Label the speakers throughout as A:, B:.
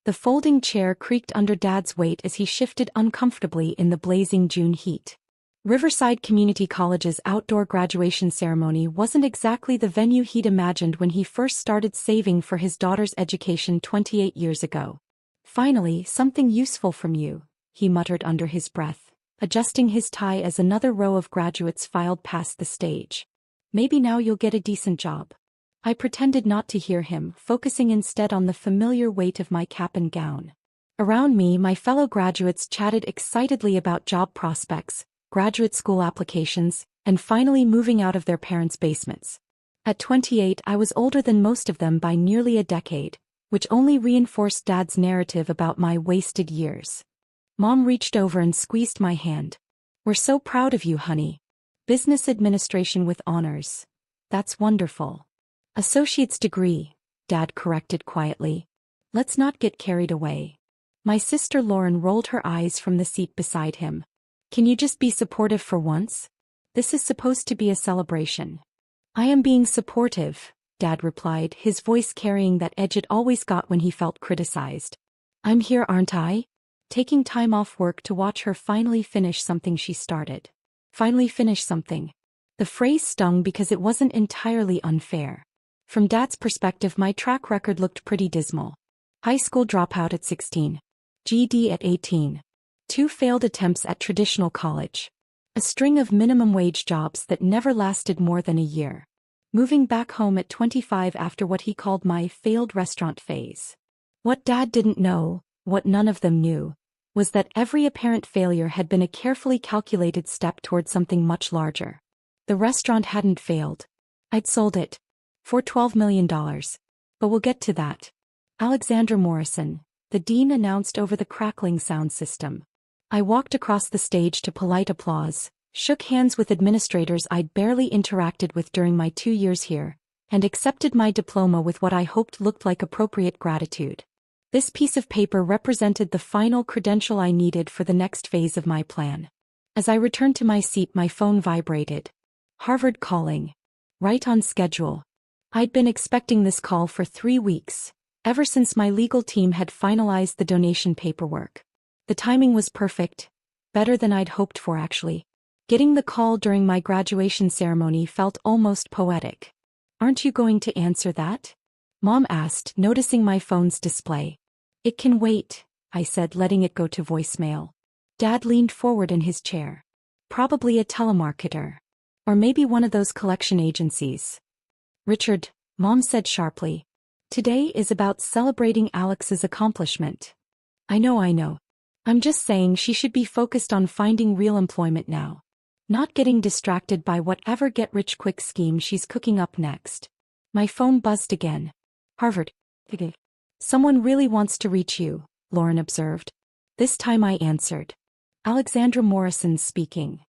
A: The folding chair creaked under Dad's weight as he shifted uncomfortably in the blazing June heat. Riverside Community College's outdoor graduation ceremony wasn't exactly the venue he'd imagined when he first started saving for his daughter's education 28 years ago. "Finally, something useful from you," he muttered under his breath, adjusting his tie as another row of graduates filed past the stage. "Maybe now you'll get a decent job." I pretended not to hear him, focusing instead on the familiar weight of my cap and gown. Around me, my fellow graduates chatted excitedly about job prospects, graduate school applications, and finally moving out of their parents' basements. At 28, I was older than most of them by nearly a decade, which only reinforced Dad's narrative about my wasted years. Mom reached over and squeezed my hand. "We're so proud of you, honey. Business administration with honors. That's wonderful." "Associate's degree," Dad corrected quietly. "Let's not get carried away." My sister Lauren rolled her eyes from the seat beside him. "Can you just be supportive for once? This is supposed to be a celebration." "I am being supportive," Dad replied, his voice carrying that edge it always got when he felt criticized. "I'm here, aren't I? Taking time off work to watch her finally finish something she started." Finally finish something. The phrase stung because it wasn't entirely unfair. From Dad's perspective, my track record looked pretty dismal. High school dropout at 16. GED at 18. 2 failed attempts at traditional college. A string of minimum wage jobs that never lasted more than a year. Moving back home at 25 after what he called my failed restaurant phase. What Dad didn't know, what none of them knew, was that every apparent failure had been a carefully calculated step toward something much larger. The restaurant hadn't failed. I'd sold it. For $12 million. But we'll get to that. "Alexandra Morrison," the dean announced over the crackling sound system. I walked across the stage to polite applause, shook hands with administrators I'd barely interacted with during my 2 years here, and accepted my diploma with what I hoped looked like appropriate gratitude. This piece of paper represented the final credential I needed for the next phase of my plan. As I returned to my seat, my phone vibrated. Harvard calling. Right on schedule. I'd been expecting this call for 3 weeks, ever since my legal team had finalized the donation paperwork. The timing was perfect, better than I'd hoped for actually. Getting the call during my graduation ceremony felt almost poetic. "Aren't you going to answer that?" Mom asked, noticing my phone's display. "It can wait," I said, letting it go to voicemail. Dad leaned forward in his chair. "Probably a telemarketer. Or maybe one of those collection agencies." "Richard," Mom said sharply. "Today is about celebrating Alex's accomplishment." I know. I'm just saying she should be focused on finding real employment now. Not getting distracted by whatever get-rich-quick scheme she's cooking up next." My phone buzzed again. "Harvard. Someone really wants to reach you," Lauren observed. This time I answered. "Alexandra Morrison speaking."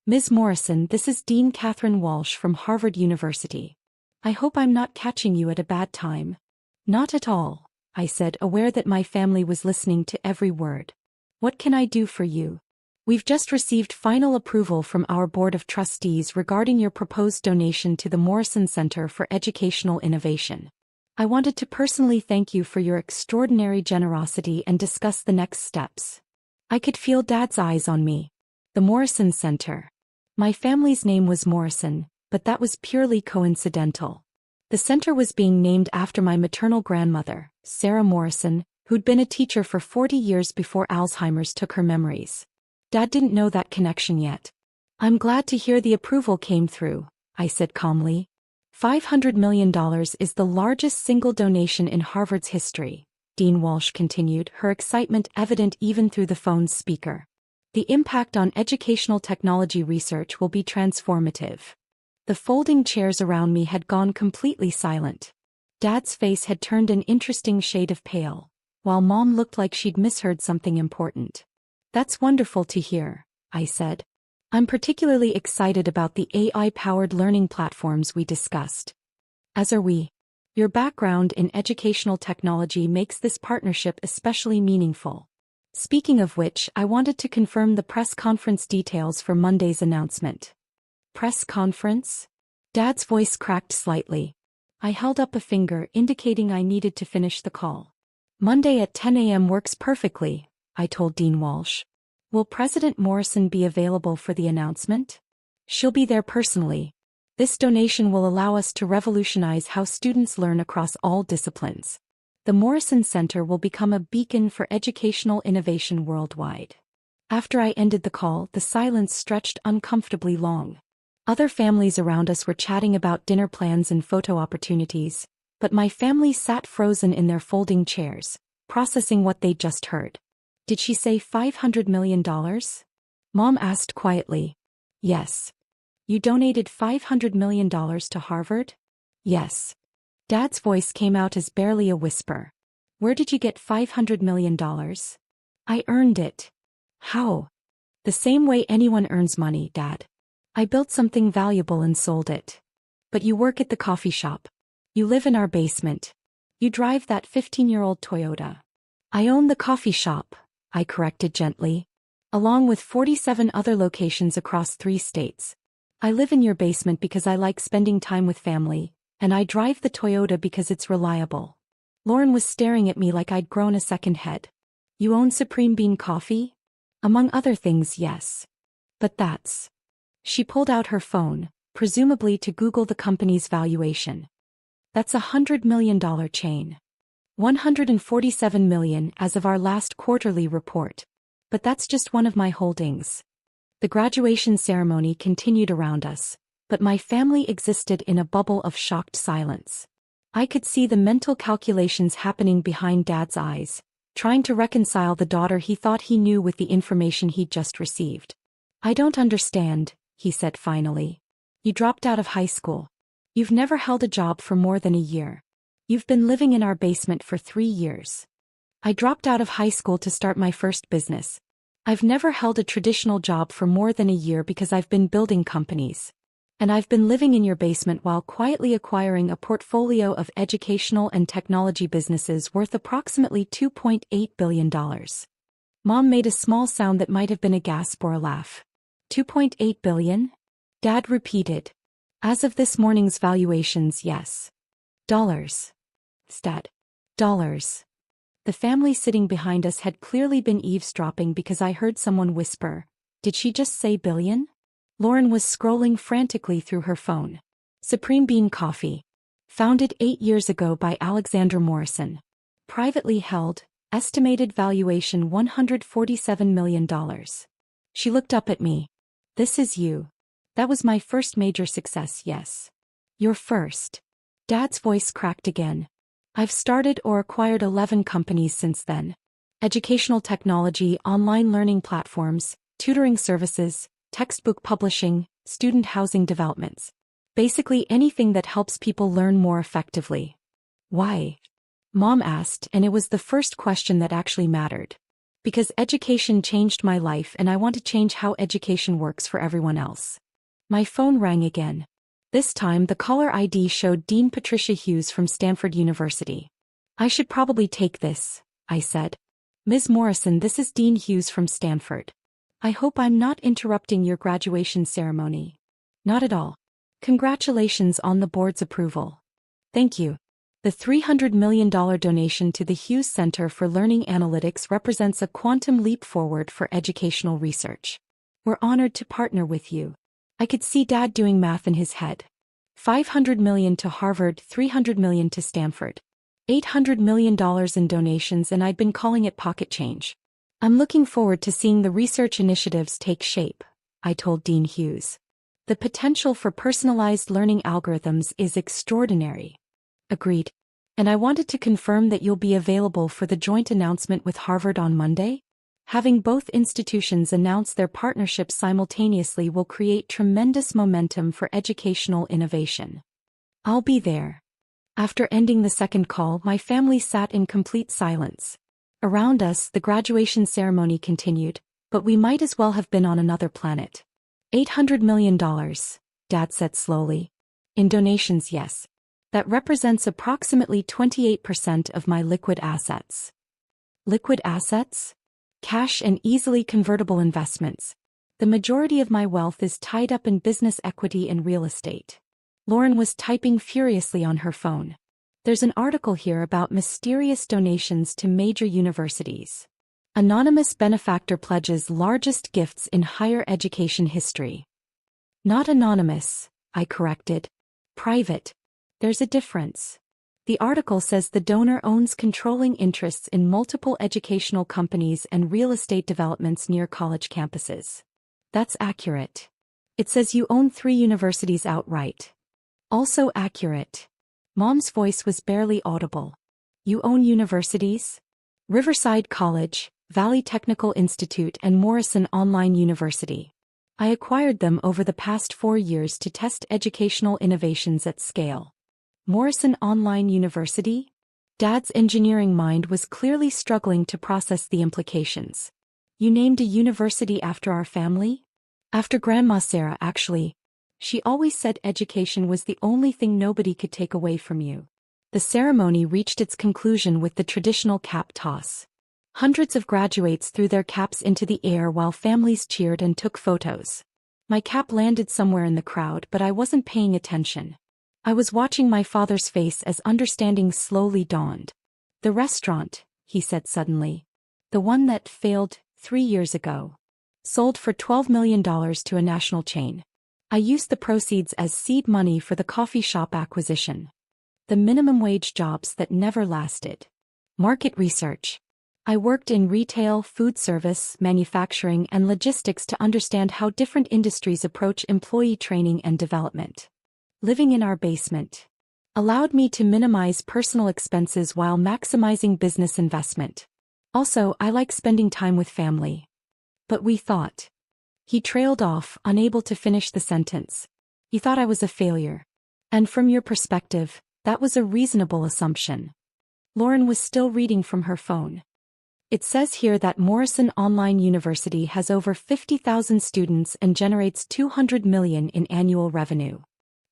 A: "Ms. Morrison, this is Dean Catherine Walsh from Harvard University. I hope I'm not catching you at a bad time." "Not at all," I said, aware that my family was listening to every word. "What can I do for you?" "We've just received final approval from our Board of Trustees regarding your proposed donation to the Morrison Center for Educational Innovation. I wanted to personally thank you for your extraordinary generosity and discuss the next steps." I could feel Dad's eyes on me. The Morrison Center. My family's name was Morrison, but that was purely coincidental. The center was being named after my maternal grandmother, Sarah Morrison, who'd been a teacher for 40 years before Alzheimer's took her memories. Dad didn't know that connection yet. "I'm glad to hear the approval came through," I said calmly. $500 million is the largest single donation in Harvard's history, Dean Walsh continued, her excitement evident even through the phone's speaker. "The impact on educational technology research will be transformative." The folding chairs around me had gone completely silent. Dad's face had turned an interesting shade of pale, while Mom looked like she'd misheard something important. "That's wonderful to hear," I said. "I'm particularly excited about the AI-powered learning platforms we discussed." "As are we. Your background in educational technology makes this partnership especially meaningful. Speaking of which, I wanted to confirm the press conference details for Monday's announcement." "Press conference?" Dad's voice cracked slightly. I held up a finger indicating I needed to finish the call. Monday at 10 a.m. works perfectly, I told Dean Walsh. Will President Morrison be available for the announcement? She'll be there personally. This donation will allow us to revolutionize how students learn across all disciplines. The Morrison Center will become a beacon for educational innovation worldwide. After I ended the call, the silence stretched uncomfortably long. Other families around us were chatting about dinner plans and photo opportunities, but my family sat frozen in their folding chairs, processing what they'd just heard. Did she say $500 million? Mom asked quietly. Yes. You donated $500 million to Harvard? Yes. Dad's voice came out as barely a whisper. Where did you get $500 million? I earned it. How? The same way anyone earns money, Dad. I built something valuable and sold it. But you work at the coffee shop. You live in our basement. You drive that 15-year-old Toyota. I own the coffee shop, I corrected gently. Along with 47 other locations across 3 states. I live in your basement because I like spending time with family, and I drive the Toyota because it's reliable. Lauren was staring at me like I'd grown a second head. You own Supreme Bean Coffee? Among other things, yes. But that's... She pulled out her phone, presumably to Google the company's valuation. That's a $100 million chain. $147 million as of our last quarterly report. But that's just one of my holdings. The graduation ceremony continued around us, but my family existed in a bubble of shocked silence. I could see the mental calculations happening behind Dad's eyes, trying to reconcile the daughter he thought he knew with the information he'd just received. I don't understand, he said finally. You dropped out of high school. You've never held a job for more than a year. You've been living in our basement for 3 years. I dropped out of high school to start my first business. I've never held a traditional job for more than a year because I've been building companies. And I've been living in your basement while quietly acquiring a portfolio of educational and technology businesses worth approximately $2.8 billion. Mom made a small sound that might have been a gasp or a laugh. $2.8 billion? Dad repeated. As of this morning's valuations, yes. Dollars. Stat. Dollars. The family sitting behind us had clearly been eavesdropping because I heard someone whisper, "Did she just say billion?" Lauren was scrolling frantically through her phone. Supreme Bean Coffee. Founded 8 years ago by Alexander Morrison. Privately held, estimated valuation $147 million. She looked up at me. This is you. That was my first major success, yes. Your first. Dad's voice cracked again. I've started or acquired 11 companies since then. Educational technology, online learning platforms, tutoring services, textbook publishing, student housing developments. Basically anything that helps people learn more effectively. Why? Mom asked, and it was the first question that actually mattered. Because education changed my life and I want to change how education works for everyone else. My phone rang again. This time the caller ID showed Dean Patricia Hughes from Stanford University. I should probably take this, I said. Ms. Morrison, this is Dean Hughes from Stanford. I hope I'm not interrupting your graduation ceremony. Not at all. Congratulations on the board's approval. Thank you. The $300 million donation to the Hughes Center for Learning Analytics represents a quantum leap forward for educational research. We're honored to partner with you. I could see Dad doing math in his head. $500 million to Harvard, $300 million to Stanford. $800 million in donations, and I'd been calling it pocket change. I'm looking forward to seeing the research initiatives take shape, I told Dean Hughes. The potential for personalized learning algorithms is extraordinary. Agreed. And I wanted to confirm that you'll be available for the joint announcement with Harvard on Monday? Having both institutions announce their partnership simultaneously will create tremendous momentum for educational innovation. I'll be there. After ending the second call, my family sat in complete silence. Around us, the graduation ceremony continued, but we might as well have been on another planet. $800 million, Dad said slowly. In donations, yes. That represents approximately 28% of my liquid assets. Liquid assets? Cash and easily convertible investments. The majority of my wealth is tied up in business equity and real estate. Lauren was typing furiously on her phone. There's an article here about mysterious donations to major universities. Anonymous benefactor pledges largest gifts in higher education history. Not anonymous, I corrected. Private. There's a difference. The article says the donor owns controlling interests in multiple educational companies and real estate developments near college campuses. That's accurate. It says you own 3 universities outright. Also accurate. Mom's voice was barely audible. You own universities? Riverside College, Valley Technical Institute and Morrison Online University. I acquired them over the past 4 years to test educational innovations at scale. Morrison Online University? Dad's engineering mind was clearly struggling to process the implications. You named a university after our family? After Grandma Sarah, actually. She always said education was the only thing nobody could take away from you. The ceremony reached its conclusion with the traditional cap toss. Hundreds of graduates threw their caps into the air while families cheered and took photos. My cap landed somewhere in the crowd, but I wasn't paying attention. I was watching my father's face as understanding slowly dawned. The restaurant, he said suddenly. The one that failed 3 years ago. Sold for $12 million to a national chain. I used the proceeds as seed money for the coffee shop acquisition. The minimum wage jobs that never lasted. Market research. I worked in retail, food service, manufacturing, and logistics to understand how different industries approach employee training and development. Living in our basement allowed me to minimize personal expenses while maximizing business investment. Also, I like spending time with family. But we thought. He trailed off, unable to finish the sentence. You thought I was a failure. And from your perspective, that was a reasonable assumption. Lauren was still reading from her phone. It says here that Morrison Online University has over 50,000 students and generates $200 million in annual revenue.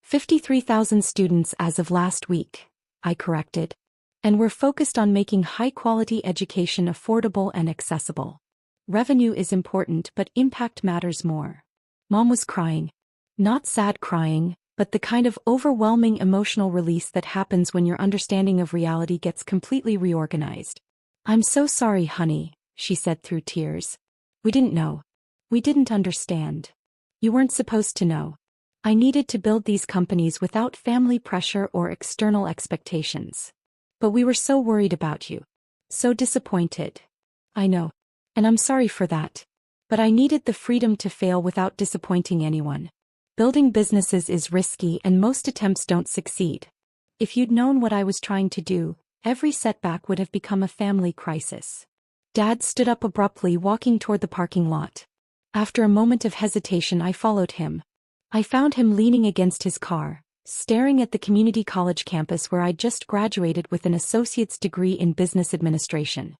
A: 53,000 students as of last week, I corrected. And we're focused on making high-quality education affordable and accessible. Revenue is important, but impact matters more. Mom was crying. Not sad crying, but the kind of overwhelming emotional release that happens when your understanding of reality gets completely reorganized. I'm so sorry, honey, she said through tears. We didn't know. We didn't understand. You weren't supposed to know. I needed to build these companies without family pressure or external expectations. But we were so worried about you. So disappointed. I know. And I'm sorry for that. But I needed the freedom to fail without disappointing anyone. Building businesses is risky and most attempts don't succeed. If you'd known what I was trying to do, every setback would have become a family crisis. Dad stood up abruptly, walking toward the parking lot. After a moment of hesitation, I followed him. I found him leaning against his car, staring at the community college campus where I'd just graduated with an associate's degree in business administration.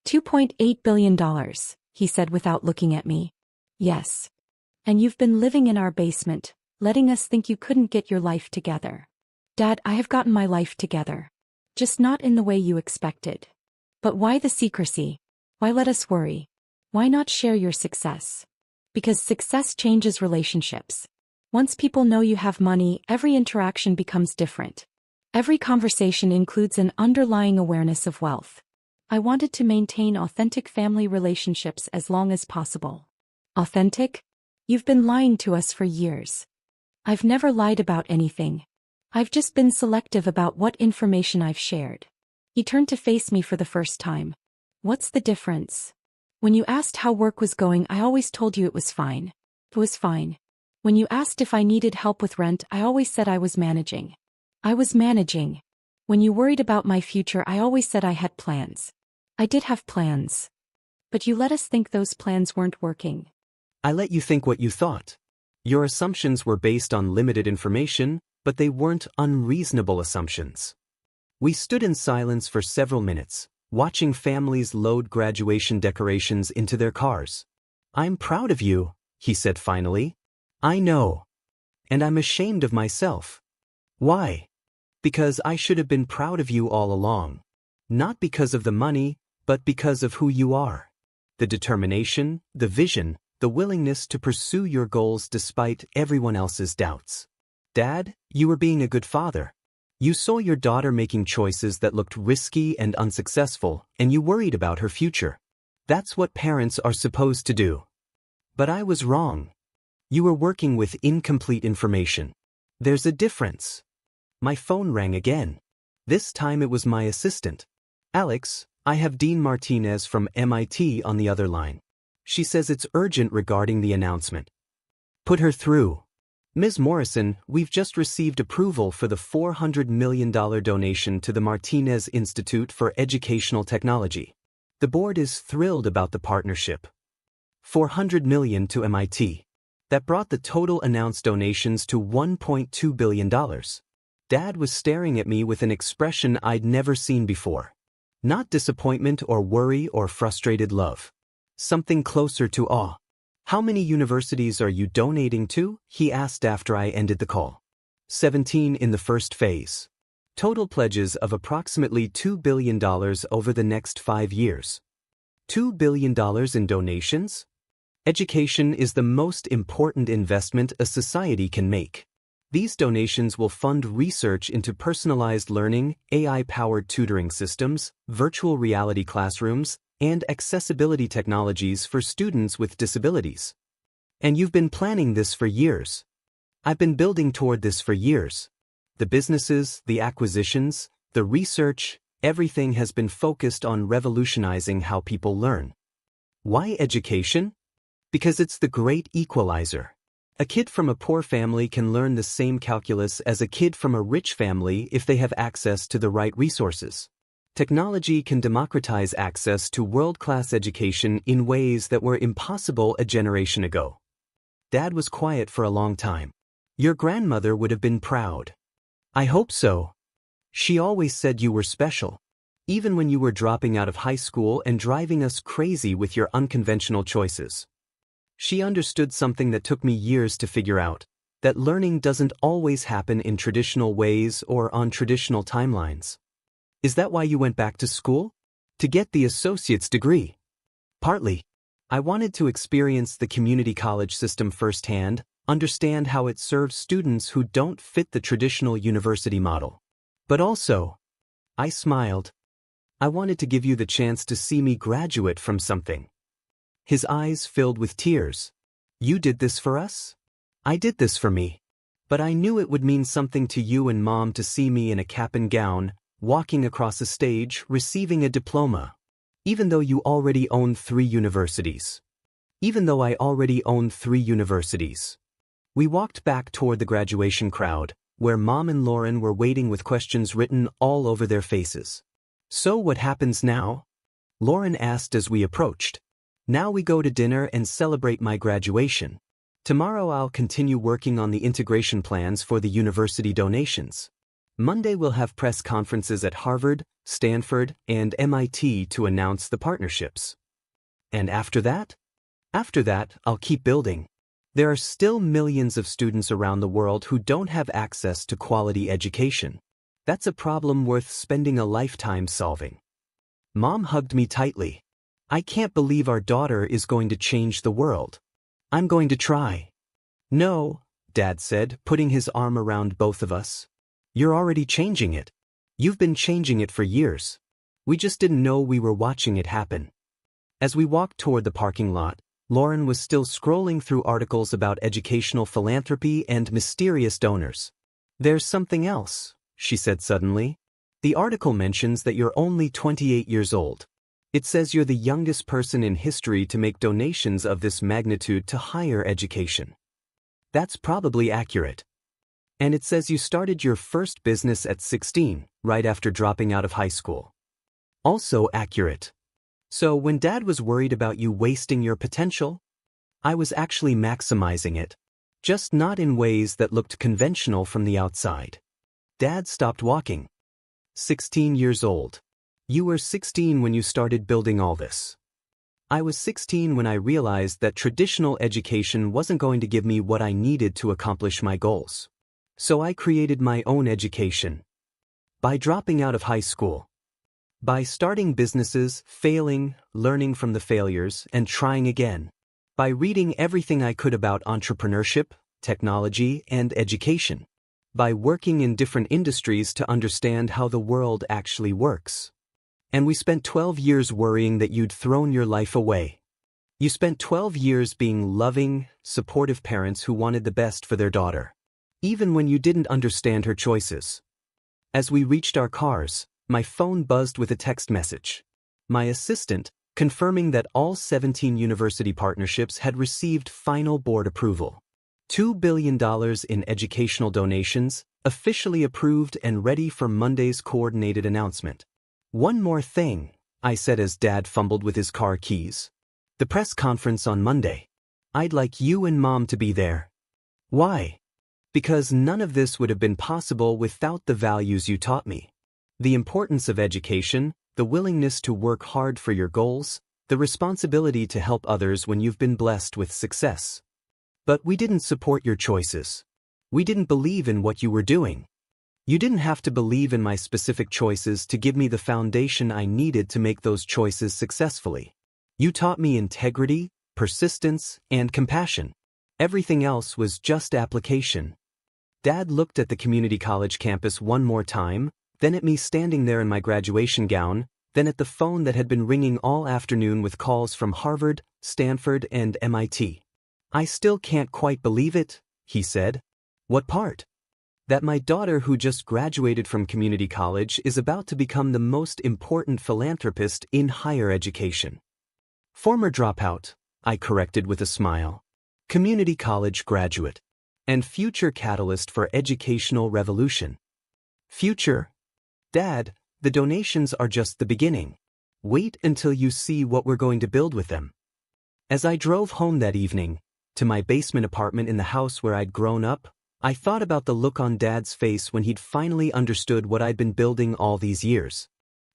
A: $2.8 billion, he said without looking at me. Yes. And you've been living in our basement, letting us think you couldn't get your life together. Dad, I have gotten my life together. Just not in the way you expected. But why the secrecy? Why let us worry? Why not share your success? Because success changes relationships. Once people know you have money, every interaction becomes different. Every conversation includes an underlying awareness of wealth. I wanted to maintain authentic family relationships as long as possible. Authentic? You've been lying to us for years. I've never lied about anything. I've just been selective about what information I've shared. He turned to face me for the first time. What's the difference? When you asked how work was going, I always told you it was fine. It was fine. When you asked if I needed help with rent, I always said I was managing. I was managing. When you worried about my future, I always said I had plans. I did have plans. But you let us think those plans weren't working.
B: I let you think what you thought. Your assumptions were based on limited information, but they weren't unreasonable assumptions. We stood in silence for several minutes, watching families load graduation decorations into their cars. I'm proud of you, he said finally. I know. And I'm ashamed of myself. Why? Because I should have been proud of you all along. Not because of the money, but because of who you are. The determination, the vision, the willingness to pursue your goals despite everyone else's doubts. Dad, you were being a good father. You saw your daughter making choices that looked risky and unsuccessful, and you worried about her future. That's what parents are supposed to do. But I was wrong. You were working with incomplete information. There's a difference. My phone rang again. This time it was my assistant. Alex, I have Dean Martinez from MIT on the other line. She says it's urgent regarding the announcement. Put her through. Ms. Morrison, we've just received approval for the $400 million donation to the Martinez Institute for Educational Technology. The board is thrilled about the partnership. $400 million to MIT. That brought the total announced donations to $1.2 billion. Dad was staring at me with an expression I'd never seen before. Not disappointment or worry or frustrated love. Something closer to awe. How many universities are you donating to? He asked after I ended the call. 17 in the first phase. Total pledges of approximately $2 billion over the next 5 years. $2 billion in donations? Education is the most important investment a society can make. These donations will fund research into personalized learning, AI-powered tutoring systems, virtual reality classrooms, and accessibility technologies for students with disabilities. And you've been planning this for years. I've been building toward this for years. The businesses, the acquisitions, the research, everything has been focused on revolutionizing how people learn. Why education? Because it's the great equalizer. A kid from a poor family can learn the same calculus as a kid from a rich family if they have access to the right resources. Technology can democratize access to world-class education in ways that were impossible a generation ago. Dad was quiet for a long time. Your grandmother would have been proud. I hope so. She always said you were special. Even when you were dropping out of high school and driving us crazy with your unconventional choices. She understood something that took me years to figure out, that learning doesn't always happen in traditional ways or on traditional timelines. Is that why you went back to school? To get the associate's degree? Partly. I wanted to experience the community college system firsthand, understand how it serves students who don't fit the traditional university model. But also, I smiled. I wanted to give you the chance to see me graduate from something. His eyes filled with tears. You did this for us? I did this for me. But I knew it would mean something to you and Mom to see me in a cap and gown, walking across a stage, receiving a diploma. Even though you already own 3 universities. Even though I already own 3 universities. We walked back toward the graduation crowd, where Mom and Lauren were waiting with questions written all over their faces. So what happens now? Lauren asked as we approached. Now we go to dinner and celebrate my graduation. Tomorrow I'll continue working on the integration plans for the university donations. Monday we'll have press conferences at Harvard, Stanford, and MIT to announce the partnerships. And after that? After that, I'll keep building. There are still millions of students around the world who don't have access to quality education. That's a problem worth spending a lifetime solving. Mom hugged me tightly. I can't believe our daughter is going to change the world. I'm going to try. No, Dad said, putting his arm around both of us. You're already changing it. You've been changing it for years. We just didn't know we were watching it happen. As we walked toward the parking lot, Lauren was still scrolling through articles about educational philanthropy and mysterious donors. There's something else, she said suddenly. The article mentions that you're only 28 years old. It says you're the youngest person in history to make donations of this magnitude to higher education. That's probably accurate. And it says you started your first business at 16, right after dropping out of high school. Also accurate. So when Dad was worried about you wasting your potential, I was actually maximizing it. Just not in ways that looked conventional from the outside. Dad stopped walking. 16 years old. You were 16 when you started building all this. I was 16 when I realized that traditional education wasn't going to give me what I needed to accomplish my goals. So I created my own education. By dropping out of high school. By starting businesses, failing, learning from the failures, and trying again. By reading everything I could about entrepreneurship, technology, and education. by working in different industries to understand how the world actually works. And we spent 12 years worrying that you'd thrown your life away. You spent 12 years being loving, supportive parents who wanted the best for their daughter, even when you didn't understand her choices. As we reached our cars, my phone buzzed with a text message. My assistant, confirming that all 17 university partnerships had received final board approval. $2 billion in educational donations, officially approved and ready for Monday's coordinated announcement. One more thing, I said as Dad fumbled with his car keys. The press conference on Monday. I'd like you and Mom to be there. Why? Because none of this would have been possible without the values you taught me. The importance of education, the willingness to work hard for your goals, the responsibility to help others when you've been blessed with success. But we didn't support your choices. We didn't believe in what you were doing. You didn't have to believe in my specific choices to give me the foundation I needed to make those choices successfully. You taught me integrity, persistence, and compassion. Everything else was just application. Dad looked at the community college campus one more time, then at me standing there in my graduation gown, then at the phone that had been ringing all afternoon with calls from Harvard, Stanford, and MIT. I still can't quite believe it, he said. What part? That my daughter who just graduated from community college is about to become the most important philanthropist in higher education. Former dropout, I corrected with a smile. Community college graduate. And future catalyst for educational revolution. Future? Dad, the donations are just the beginning. Wait until you see what we're going to build with them. As I drove home that evening, to my basement apartment in the house where I'd grown up, I thought about the look on Dad's face when he'd finally understood what I'd been building all these years.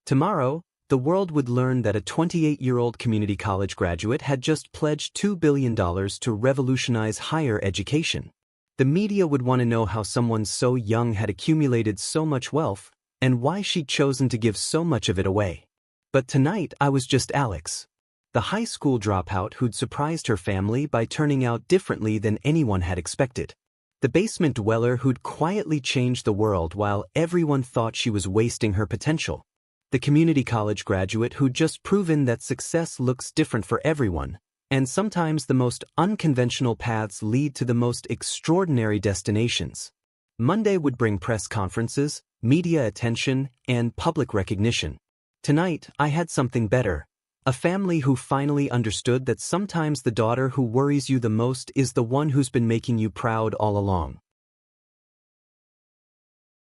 B: Tomorrow, the world would learn that a 28-year-old community college graduate had just pledged $2 billion to revolutionize higher education. The media would want to know how someone so young had accumulated so much wealth and why she'd chosen to give so much of it away. But tonight I was just Alex, the high school dropout who'd surprised her family by turning out differently than anyone had expected. The basement dweller who'd quietly changed the world while everyone thought she was wasting her potential. The community college graduate who'd just proven that success looks different for everyone, and sometimes the most unconventional paths lead to the most extraordinary destinations. Monday would bring press conferences, media attention, and public recognition. Tonight, I had something better. A family who finally understood that sometimes the daughter who worries you the most is the one who's been making you proud all along.